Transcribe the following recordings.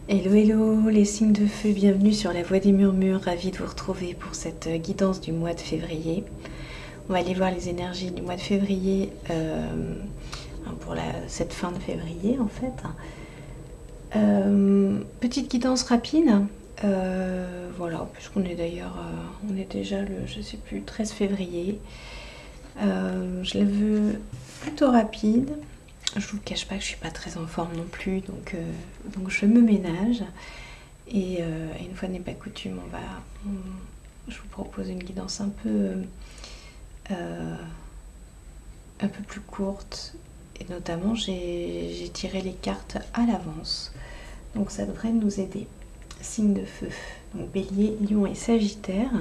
Hello hello les signes de feu, bienvenue sur la Voie des Murmures, ravie de vous retrouver pour cette guidance du mois de février. On va aller voir les énergies du mois de février pour cette fin de février en fait. Petite guidance rapide, voilà, puisqu'on est d'ailleurs, on est déjà le, je sais plus, 13 février. Je la veux plutôt rapide. Je vous cache pas que je suis pas très en forme non plus, donc je me ménage. Et une fois n'est pas coutume, je vous propose une guidance un peu plus courte. Et notamment, j'ai tiré les cartes à l'avance. Donc ça devrait nous aider. Signe de feu, donc Bélier, Lion et Sagittaire.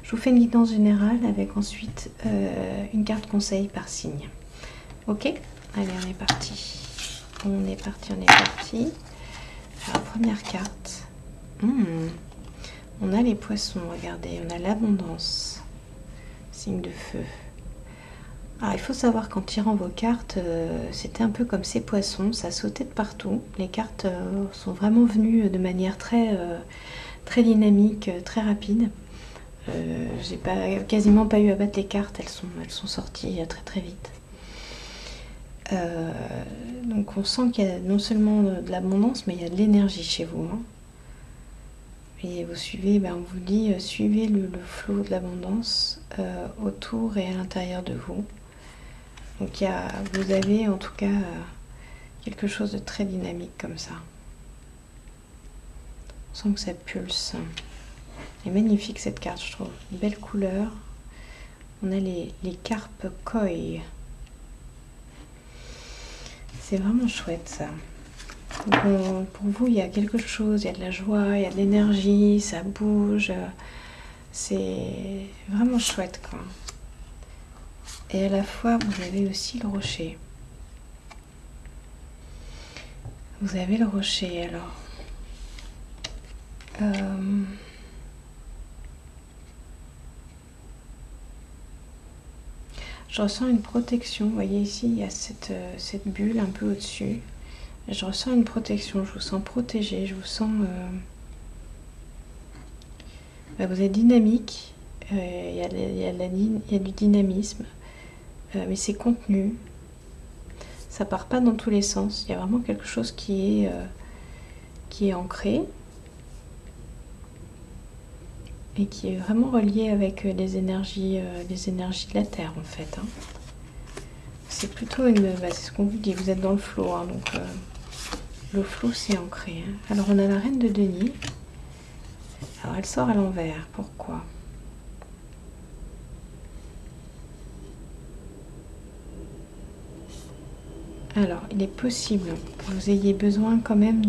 Je vous fais une guidance générale avec ensuite une carte conseil par signe. Ok? Allez, on est parti. On est parti. Alors, première carte. On a les poissons, regardez, on a l'abondance. Signe de feu. Alors, il faut savoir qu'en tirant vos cartes, c'était un peu comme ces poissons, ça sautait de partout. Les cartes sont vraiment venues de manière très dynamique, très rapide. J'ai quasiment pas eu à battre les cartes, elles sont sorties très vite. Donc on sent qu'il y a non seulement de l'abondance, mais il y a de l'énergie chez vous. Et vous suivez, on vous dit, suivez le flot de l'abondance autour et à l'intérieur de vous. Donc vous avez en tout cas quelque chose de très dynamique comme ça. On sent que ça pulse. Elle est magnifique cette carte, je trouve. Une belle couleur. On a les carpes koi. C'est vraiment chouette ça. Donc, pour vous, il y a quelque chose, il y a de la joie, il y a de l'énergie, ça bouge. C'est vraiment chouette quoi. Et à la fois, vous avez aussi le rocher. Vous avez le rocher, alors. Je ressens une protection. Vous voyez ici, il y a cette bulle un peu au-dessus. Je ressens une protection. Je vous sens protégé. Je vous sens... vous êtes dynamique. Il y a du dynamisme. Mais c'est contenu. Ça part pas dans tous les sens. Il y a vraiment quelque chose qui est ancré. Et qui est vraiment relié avec les énergies de la Terre en fait. C'est plutôt c'est ce qu'on vous dit, vous êtes dans le flot, donc le flot c'est ancré. Alors on a la reine de denier. Alors elle sort à l'envers, pourquoi? Alors il est possible que vous ayez besoin quand même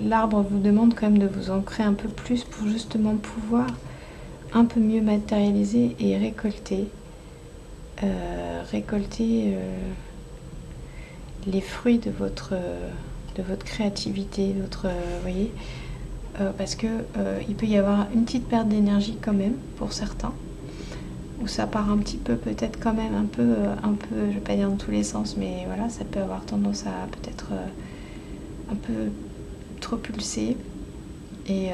l'arbre vous demande quand même de vous ancrer un peu plus pour justement pouvoir un peu mieux matérialiser et récolter les fruits de votre créativité, voyez, parce que il peut y avoir une petite perte d'énergie quand même pour certains, où ça part un petit peu, peut-être quand même un peu, je vais pas dire dans tous les sens, mais voilà, ça peut avoir tendance à peut-être un peu trop pulser, et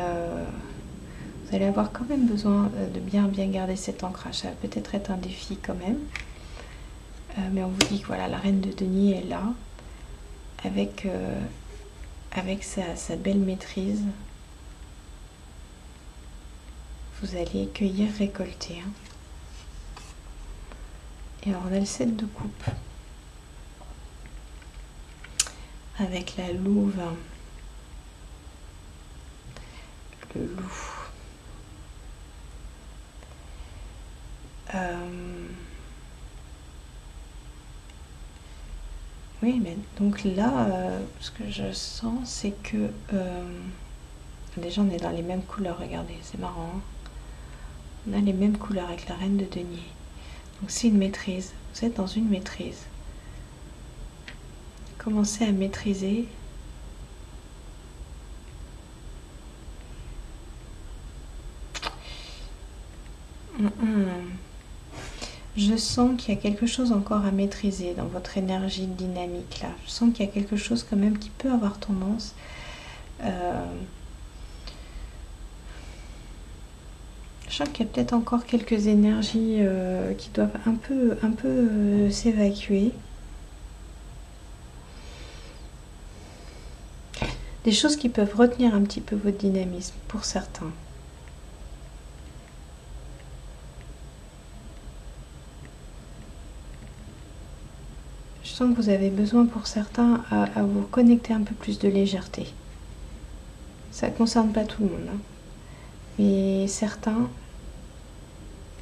vous allez avoir quand même besoin de bien garder cet ancrage. Ça va peut-être être un défi quand même. Mais on vous dit que voilà, la reine de denier est là, avec sa belle maîtrise. Vous allez cueillir, récolter. Et alors on a le 7 de coupe, avec la louve, le loup. Oui, mais donc là, ce que je sens, c'est que déjà on est dans les mêmes couleurs, regardez, c'est marrant. On a les mêmes couleurs avec la reine de denier. Donc c'est une maîtrise, vous êtes dans une maîtrise. Commencez à maîtriser. Je sens qu'il y a quelque chose encore à maîtriser dans votre énergie dynamique là. Je sens qu'il y a quelque chose quand même qui peut avoir tendance je sens qu'il y a peut-être encore quelques énergies qui doivent un peu s'évacuer. Des choses qui peuvent retenir un petit peu votre dynamisme pour certains. Je sens que vous avez besoin pour certains à vous reconnecter un peu plus de légèreté. Ça ne concerne pas tout le monde. Hein. Mais certains,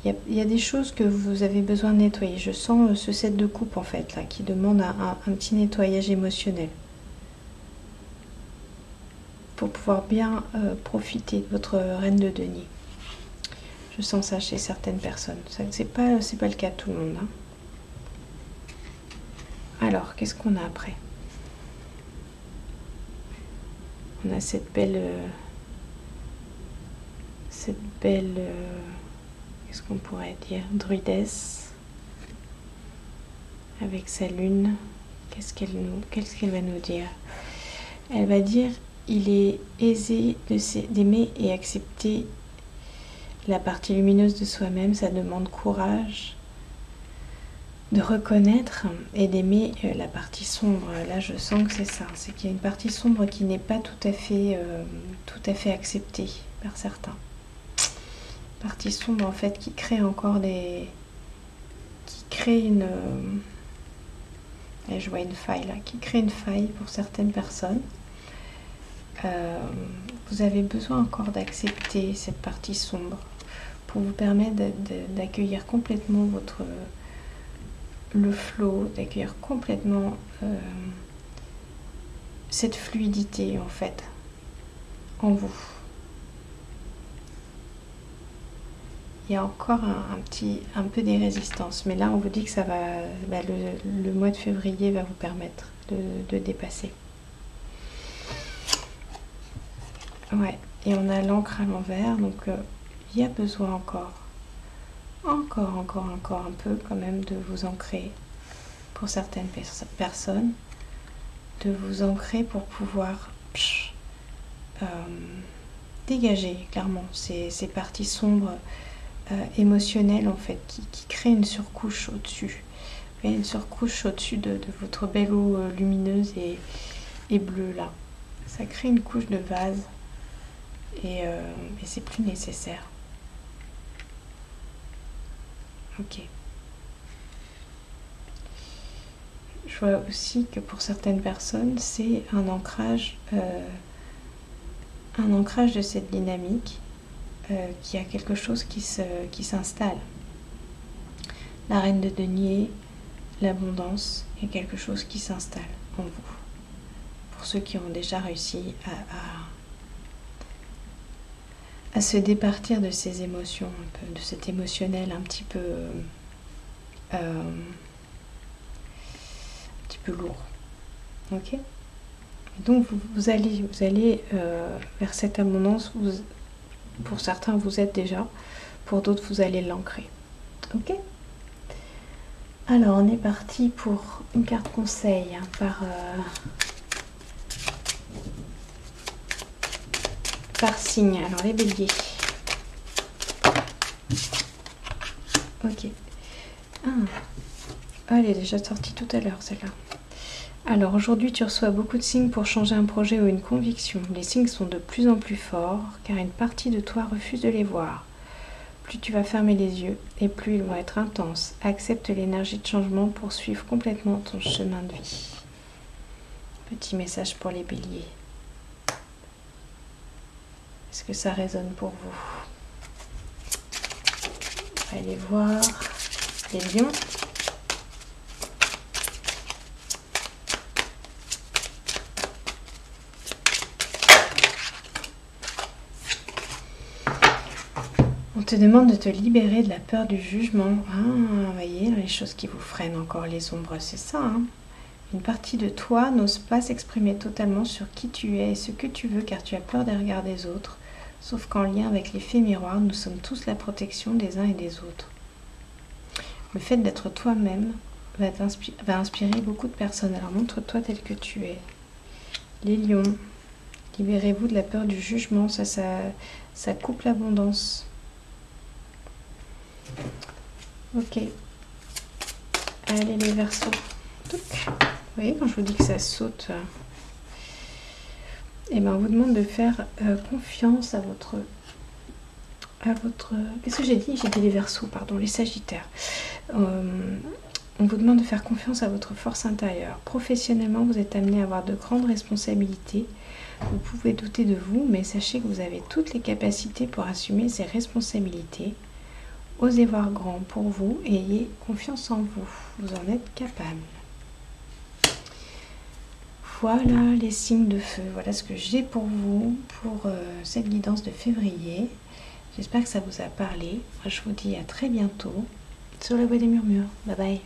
il y a des choses que vous avez besoin de nettoyer. Je sens ce set de coupe en fait, là, qui demande un petit nettoyage émotionnel. Pour pouvoir bien profiter de votre reine de denier. Je sens ça chez certaines personnes. C'est pas le cas de tout le monde. Hein. Alors, qu'est-ce qu'on a après? On a cette belle... qu'est-ce qu'on pourrait dire? Druidesse. Avec sa lune. Qu'est-ce qu'elle va nous dire? Elle va dire... Il est aisé d'aimer et accepter la partie lumineuse de soi-même. Ça demande courage de reconnaître et d'aimer la partie sombre. Là, je sens que c'est ça. C'est qu'il y a une partie sombre qui n'est pas tout à fait acceptée par certains. Partie sombre, en fait, qui crée encore des... qui crée une... Là, je vois une faille, là. Qui crée une faille pour certaines personnes. Vous avez besoin encore d'accepter cette partie sombre pour vous permettre d'accueillir complètement le flow, d'accueillir complètement cette fluidité en fait en vous. Il y a encore un peu des résistances, mais là on vous dit que ça va, le mois de février va vous permettre de dépasser. Ouais, et on a l'encre à l'envers, donc il y a besoin encore un peu quand même de vous ancrer pour certaines personnes, de vous ancrer pour pouvoir dégager clairement ces parties sombres émotionnelles en fait qui créent une surcouche au-dessus. Une surcouche au-dessus de votre belle eau lumineuse et bleue là. Ça crée une couche de vase. Et c'est plus nécessaire. Ok. Je vois aussi que pour certaines personnes, c'est un ancrage de cette dynamique qui a quelque chose qui s'installe. La reine de denier, l'abondance, il y a quelque chose qui s'installe en vous. Pour ceux qui ont déjà réussi à se départir de ces émotions, un peu, de cet émotionnel un petit peu lourd. Ok. Donc vous allez vers cette abondance. Pour certains vous êtes déjà, pour d'autres vous allez l'ancrer. Ok. Alors on est parti pour une carte conseil par signe. Alors les béliers. Ok. Elle est déjà sortie tout à l'heure celle-là. Alors aujourd'hui tu reçois beaucoup de signes pour changer un projet ou une conviction. Les signes sont de plus en plus forts car une partie de toi refuse de les voir. Plus tu vas fermer les yeux et plus ils vont être intenses. Accepte l'énergie de changement pour suivre complètement ton chemin de vie. Petit message pour les béliers. Est-ce que ça résonne pour vous? On va aller voir les lions. On te demande de te libérer de la peur du jugement. Ah, vous voyez, les choses qui vous freinent encore, les ombres, c'est ça. Hein. Une partie de toi n'ose pas s'exprimer totalement sur qui tu es et ce que tu veux car tu as peur des regards des autres. Sauf qu'en lien avec l'effet miroir, nous sommes tous la protection des uns et des autres. Le fait d'être toi-même va inspirer beaucoup de personnes. Alors montre-toi tel que tu es. Les lions, libérez-vous de la peur du jugement, ça coupe l'abondance. Ok. Allez les Verseaux. Vous voyez quand je vous dis que ça saute, et ben on vous demande de faire confiance à votre qu'est-ce que j'ai dit? J'ai dit les Verseaux, pardon, les Sagittaires. On vous demande de faire confiance à votre force intérieure. Professionnellement, vous êtes amené à avoir de grandes responsabilités. Vous pouvez douter de vous, mais sachez que vous avez toutes les capacités pour assumer ces responsabilités. Osez voir grand pour vous et ayez confiance en vous. Vous en êtes capable. Voilà les signes de feu. Voilà ce que j'ai pour vous pour cette guidance de février. J'espère que ça vous a parlé. Moi, je vous dis à très bientôt sur la voie des murmures. Bye bye.